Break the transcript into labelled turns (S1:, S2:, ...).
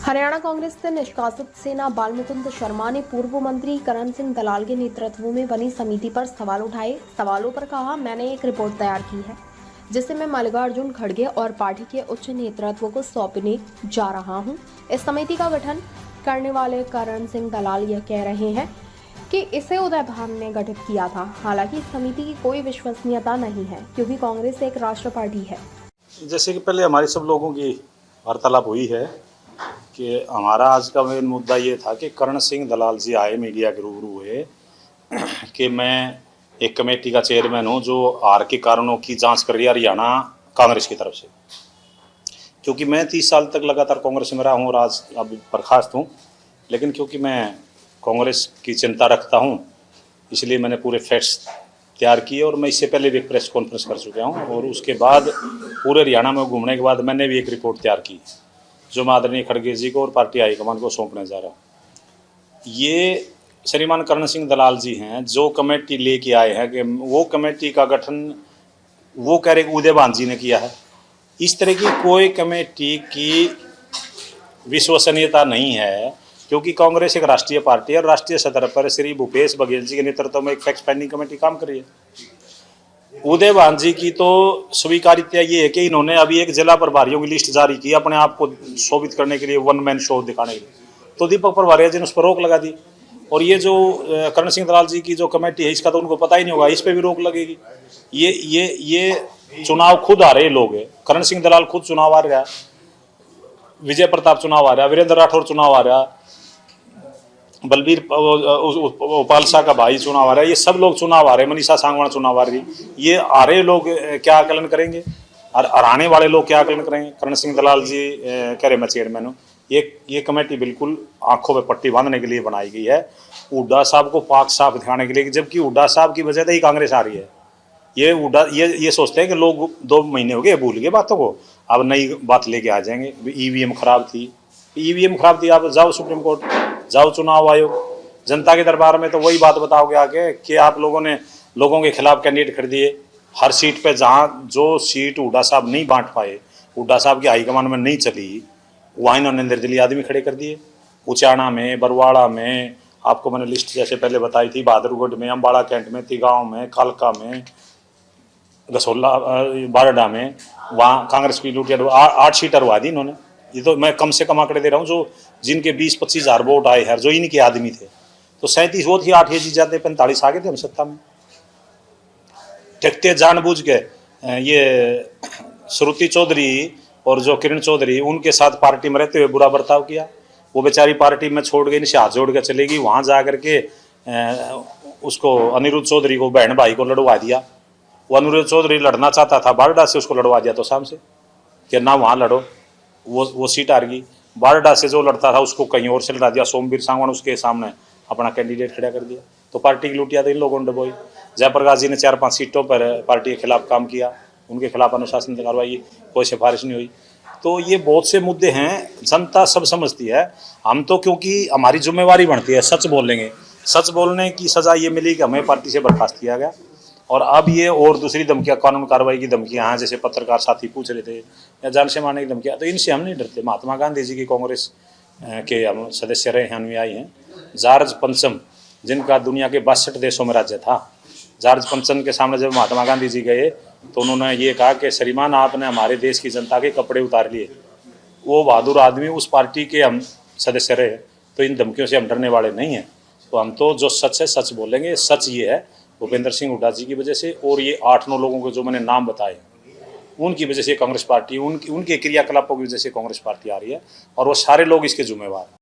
S1: हरियाणा कांग्रेस से निष्कासित सेना बालमुकुंद शर्मा ने पूर्व मंत्री करण सिंह दलाल के नेतृत्व में बनी समिति पर सवाल उठाए। सवालों पर कहा, मैंने एक रिपोर्ट तैयार की है जिसे मैं मल्लिकार्जुन खड़गे और पार्टी के उच्च नेतृत्व को सौंपने जा रहा हूं। इस समिति का गठन करने वाले करण सिंह दलाल यह कह रहे हैं कि इसे उदय भान ने गठित किया था। हालांकि इस समिति की कोई विश्वसनीयता नहीं है क्योंकि कांग्रेस एक राष्ट्र पार्टी है।
S2: जैसे कि पहले हमारी सब लोगों की वार्तालाप हुई है कि हमारा आज का मेन मुद्दा ये था कि करण सिंह दलाल जी आए मीडिया के रूबरू हुए कि मैं एक कमेटी का चेयरमैन हूँ जो हार के कारणों की जांच कर रही है हरियाणा कांग्रेस की तरफ से। क्योंकि मैं 30 साल तक लगातार कांग्रेस में रहा हूँ और आज अब बर्खास्त हूँ, लेकिन क्योंकि मैं कांग्रेस की चिंता रखता हूँ इसलिए मैंने पूरे फैक्ट्स तैयार किए और मैं इससे पहले भी एक प्रेस कॉन्फ्रेंस कर चुका हूँ और उसके बाद पूरे हरियाणा में घूमने के बाद मैंने भी एक रिपोर्ट तैयार की जो मैं आदरणीय खड़गे जी को और पार्टी हाईकमान को सौंपने जा रहा हूँ। ये श्रीमान करण सिंह दलाल जी हैं जो कमेटी लेके आए हैं कि वो कमेटी का गठन वो कह रहे उदय भान जी ने किया है। इस तरह की कोई कमेटी की विश्वसनीयता नहीं है क्योंकि कांग्रेस एक राष्ट्रीय पार्टी है और राष्ट्रीय सतह पर श्री भूपेश बघेल जी के नेतृत्व में एक फैक्ट फाइंडिंग कमेटी काम कर रही है। उदय भान जी की तो स्वीकार्यता ये है कि इन्होंने अभी एक जिला प्रभारियों की लिस्ट जारी की अपने आप को शोभित करने के लिए, वन मैन शो दिखाने के लिए, तो दीपक प्रभारिया जी ने उस पर रोक लगा दी। और ये जो करण सिंह दलाल जी की जो कमेटी है इसका तो उनको पता ही नहीं होगा, इस पर भी रोक लगेगी। ये चुनाव खुद आ रहे लोग है। करण सिंह दलाल खुद चुनाव आ रहा है, विजय प्रताप चुनाव आ रहा है, वीरेंद्र राठौर चुनाव आ रहा है, बलबीर उपालसा का भाई चुनाव आ रहा है, ये सब लोग चुनाव आ रहे हैं, मनीषा सांगवान चुनाव आ रही, ये आ रहे लोग क्या आकलन करेंगे और हराने वाले लोग क्या आकलन करेंगे। करण सिंह दलाल जी कह रहे मैं चेयरमैन हूँ। ये कमेटी बिल्कुल आंखों पे पट्टी बांधने के लिए बनाई गई है, हुड्डा साहब को पाक साफ दिखाने के लिए, जबकि हुड्डा साहब की वजह से ही कांग्रेस आ रही है। ये हुड्डा ये सोचते हैं कि लोग 2 महीने हो गए भूल गए बातों को, अब नई बात लेके आ जाएंगे। ईवीएम खराब थी, आप जाओ सुप्रीम कोर्ट, जाओ चुनाव आयोग, जनता के दरबार में तो वही बात बताओगे आगे कि आप लोगों ने लोगों के खिलाफ कैंडिडेट कर दिए। हर सीट पे जहाँ जो सीट हुड्डा साहब नहीं बांट पाए, हुड्डा साहब की हाईकमान में नहीं चली, वहाँ इन्होंने निर्दलीय आदमी खड़े कर दिए। उचाना में, बरवाड़ा में, आपको मैंने लिस्ट जैसे पहले बताई थी, बहादुरगढ़ में, अम्बाड़ा कैंट में, तिगांव में, कालका में, गसोला बारडा में, वहाँ कांग्रेस की लूटिया 8 सीट हरवा दी इन्होंने। ये तो मैं कम से कम आंकड़े दे रहा हूँ जो जिनके 20-25 हज़ार वोट आए हैं, जो इनके आदमी थे, तो 37 वोट ही 8 ये जीत जाते, 45 आ गए थे हम सत्ता में। टेकते जानबूझ के ये श्रुति चौधरी और जो किरण चौधरी उनके साथ पार्टी में रहते हुए बुरा बर्ताव किया। वो बेचारी पार्टी में छोड़ गई, इनसे हाथ जोड़ के चलेगी, वहाँ जा करके उसको अनिरुद्ध चौधरी को बहन भाई को लड़वा दिया। वो अनिरुद्ध चौधरी लड़ना चाहता था बारडा से, उसको लड़वा दिया तो शाम से कि ना वहाँ लड़ो, वो सीट हार गई। बारडा से जो लड़ता था उसको कहीं और से लड़ा दिया, सोमवीर सांगवान उसके सामने अपना कैंडिडेट खड़ा कर दिया। तो पार्टी की लूटिया तो इन लोगों ने डबोई। जयप्रकाश जी ने 4-5 सीटों पर पार्टी के खिलाफ काम किया, उनके खिलाफ अनुशासन कार्रवाई, कोई सिफारिश नहीं हुई। तो ये बहुत से मुद्दे हैं, जनता सब समझती है। हम तो क्योंकि हमारी जिम्मेवारी बनती है सच बोलेंगे, सच बोलने की सजा ये मिली कि हमें पार्टी से बर्खास्त किया गया। और अब ये और दूसरी धमकियाँ, कानून कार्रवाई की धमकियाँ हैं, जैसे पत्रकार साथी पूछ रहे थे, या जान से मारने की धमकियाँ, तो इनसे हम नहीं डरते। महात्मा गांधी जी की कांग्रेस के हम सदस्य रहे हैं, अनुयायी हैं। जॉर्ज पंचम, जिनका दुनिया के 62 देशों में राज्य था, जॉर्ज पंचम के सामने जब महात्मा गांधी जी गए तो उन्होंने ये कहा कि श्रीमान आपने हमारे देश की जनता के कपड़े उतार लिए। वो बहादुर आदमी, उस पार्टी के हम सदस्य रहे, तो इन धमकियों से हम डरने वाले नहीं हैं। तो हम तो जो सच है सच बोलेंगे। सच ये है भूपेंद्र सिंह हुड्डा जी की वजह से और ये 8-9 लोगों को जो मैंने नाम बताए उनकी वजह से कांग्रेस पार्टी, उनके क्रियाकलापों की वजह से कांग्रेस पार्टी आ रही है और वो सारे लोग इसके जिम्मेवार हैं।